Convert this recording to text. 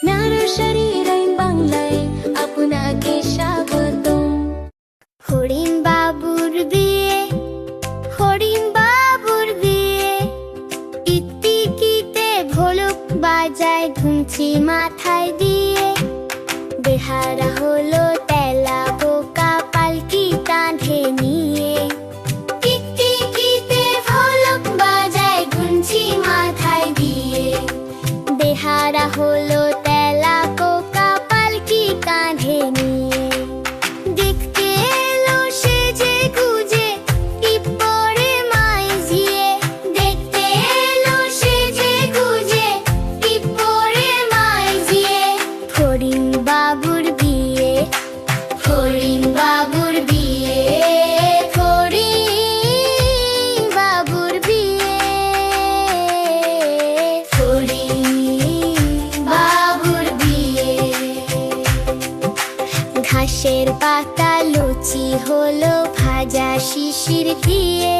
Nursery rhyme বাংলায় আপনাকে স্বাগতম। হরিণ বাবুর বিয়ে, হরিণ বাবুর বিয়ে, টিকটিকিতে ঢোলক বাজায় ধুমছি মাথায় দিয়ে। বেহারা হলো তেলা বোকা পালকি কাঁধে নিয়ে। টিকটিকিতে ঢোলক বাজায় ধুমছি মাথায় দিয়ে। বেহারা হলো তেলা বোকা পালকি কাঁধে নিয়ে। দেখতে এলো সেজে গুজে টিপ পরে মাইজিয়ে। দেখতে এলো সেজে গুজে টিপ পরে মাইজিয়ে। হরিণ বাবুর বিয়ে, হরিণ বাবুর বিয়ে, হরিণ বাবুর বিয়ে, হরিণ বাবুর বিয়ে। ঘাসের পাতা লুচি হলো ভাজা শিশির দিয়ে।